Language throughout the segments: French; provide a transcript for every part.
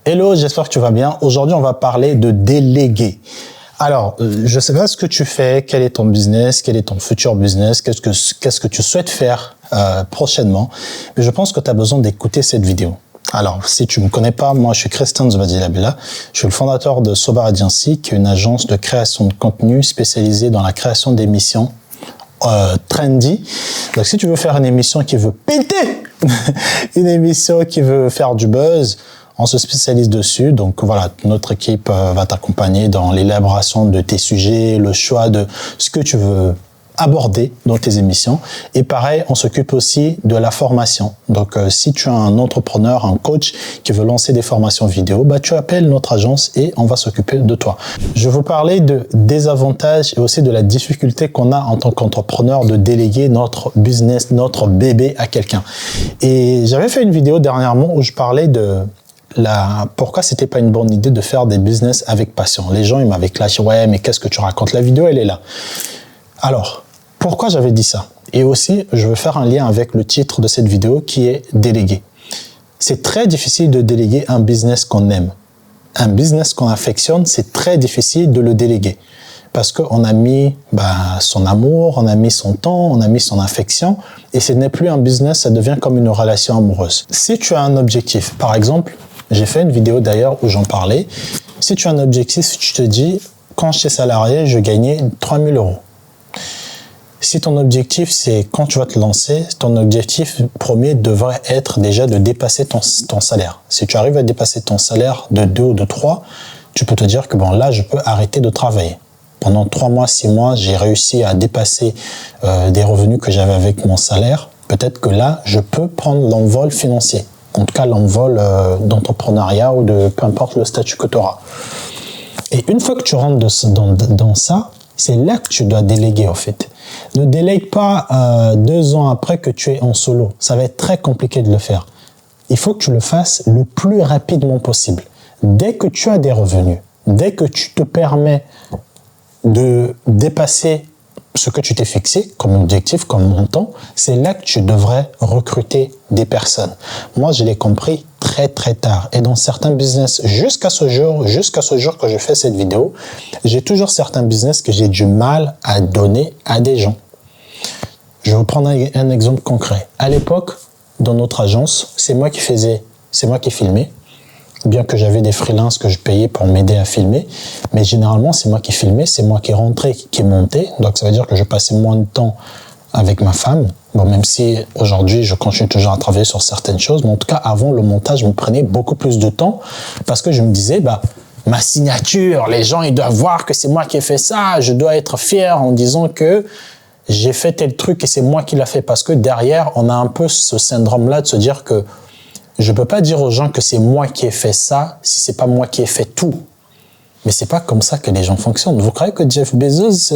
Hello, j'espère que tu vas bien. Aujourd'hui, on va parler de déléguer. Alors, je ne sais pas ce que tu fais, quel est ton business, quel est ton futur business, qu'est-ce que tu souhaites faire prochainement. Mais je pense que tu as besoin d'écouter cette vidéo. Alors, si tu ne me connais pas, moi, je suis Christian Zubadilabila. Je suis le fondateur de Sobar Agency, qui est une agence de création de contenu spécialisée dans la création d'émissions trendy. Donc, si tu veux faire une émission qui veut péter, une émission qui veut faire du buzz, on se spécialise dessus. Donc voilà, notre équipe va t'accompagner dans l'élaboration de tes sujets, le choix de ce que tu veux aborder dans tes émissions. Et pareil, on s'occupe aussi de la formation. Donc si tu as un entrepreneur, un coach qui veut lancer des formations vidéo, tu appelles notre agence et on va s'occuper de toi. Je vais vous parler des avantages et aussi de la difficulté qu'on a en tant qu'entrepreneur de déléguer notre business, notre bébé à quelqu'un. Et j'avais fait une vidéo dernièrement où je parlais de pourquoi c'était pas une bonne idée de faire des business avec passion. Les gens, ils m'avaient clashé, ouais, mais qu'est-ce que tu racontes? La vidéo, elle est là. Alors, pourquoi j'avais dit ça? Et aussi, je veux faire un lien avec le titre de cette vidéo qui est déléguer. C'est très difficile de déléguer un business qu'on aime. Un business qu'on affectionne, c'est très difficile de le déléguer. Parce qu'on a mis son amour, on a mis son temps, on a mis son affection. Et ce n'est plus un business, ça devient comme une relation amoureuse. Si tu as un objectif, par exemple, j'ai fait une vidéo d'ailleurs où j'en parlais. Si tu as un objectif, si tu te dis, quand j'étais salarié, je gagnais 3 000 euros. Si ton objectif, c'est quand tu vas te lancer, ton objectif premier devrait être déjà de dépasser ton salaire. Si tu arrives à dépasser ton salaire de 2 ou de 3, tu peux te dire que là, je peux arrêter de travailler. Pendant 3 mois, 6 mois, j'ai réussi à dépasser des revenus que j'avais avec mon salaire. Peut-être que là, je peux prendre l'envol financier. En tout cas, l'envol d'entrepreneuriat ou de peu importe le statut que tu auras. Et une fois que tu rentres dans ça, c'est là que tu dois déléguer en fait. Ne délègue pas 2 ans après que tu es en solo. Ça va être très compliqué de le faire. Il faut que tu le fasses le plus rapidement possible. Dès que tu as des revenus, dès que tu te permets de dépasser ce que tu t'es fixé comme objectif, comme montant, c'est là que tu devrais recruter des personnes. Moi, je l'ai compris très très tard. Et dans certains business, jusqu'à ce jour que je fais cette vidéo, j'ai toujours certains business que j'ai du mal à donner à des gens. Je vais vous prendre un exemple concret. À l'époque, dans notre agence, c'est moi qui filmais. Bien que j'avais des freelances que je payais pour m'aider à filmer, mais généralement, c'est moi qui filmais, c'est moi qui rentrais, qui montais. Donc, ça veut dire que je passais moins de temps avec ma femme. Bon, même si aujourd'hui, je continue toujours à travailler sur certaines choses, mais en tout cas, avant, le montage me prenait beaucoup plus de temps parce que je me disais, ma signature, les gens, ils doivent voir que c'est moi qui ai fait ça. Je dois être fier en disant que j'ai fait tel truc et c'est moi qui l'a fait parce que derrière, on a un peu ce syndrome-là de se dire que je peux pas dire aux gens que c'est moi qui ai fait ça si c'est pas moi qui ai fait tout. Mais c'est pas comme ça que les gens fonctionnent. Vous croyez que Jeff Bezos,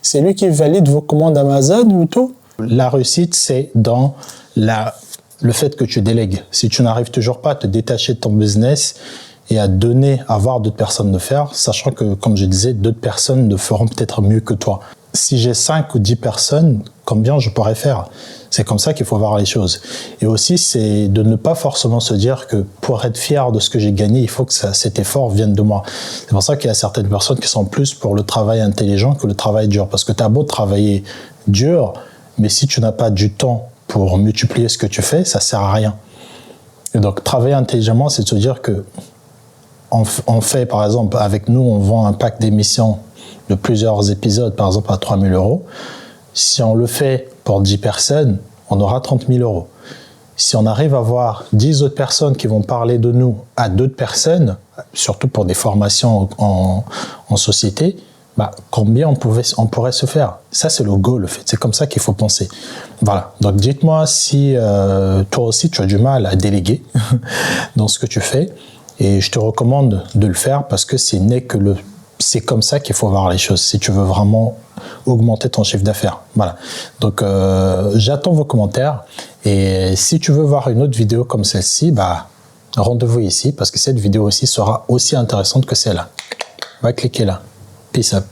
c'est lui qui valide vos commandes Amazon ou tout? La réussite, c'est dans le fait que tu délègues. Si tu n'arrives toujours pas à te détacher de ton business et à voir d'autres personnes le faire, sachant que, comme je disais, d'autres personnes le feront peut-être mieux que toi. Si j'ai 5 ou 10 personnes, combien je pourrais faire? C'est comme ça qu'il faut voir les choses. Et aussi, c'est de ne pas forcément se dire que pour être fier de ce que j'ai gagné, il faut que cet effort vienne de moi. C'est pour ça qu'il y a certaines personnes qui sont plus pour le travail intelligent que le travail dur. Parce que tu as beau travailler dur, mais si tu n'as pas du temps pour multiplier ce que tu fais, ça sert à rien. Et donc, travailler intelligemment, c'est de se dire que on fait, par exemple, avec nous, on vend un pack d'émissions de plusieurs épisodes, par exemple, à 3 000 euros. Si on le fait pour 10 personnes, on aura 30 000 euros. Si on arrive à avoir 10 autres personnes qui vont parler de nous à d'autres personnes, surtout pour des formations en société, combien on pourrait se faire? Ça, c'est le goal, en fait. C'est comme ça qu'il faut penser. Voilà. Donc, dites-moi si toi aussi, tu as du mal à déléguer dans ce que tu fais. Et je te recommande de le faire parce que c'est comme ça qu'il faut voir les choses si tu veux vraiment augmenter ton chiffre d'affaires. Voilà. Donc, j'attends vos commentaires. Et si tu veux voir une autre vidéo comme celle-ci, rendez-vous ici parce que cette vidéo aussi sera aussi intéressante que celle-là. Va cliquer là. Peace up.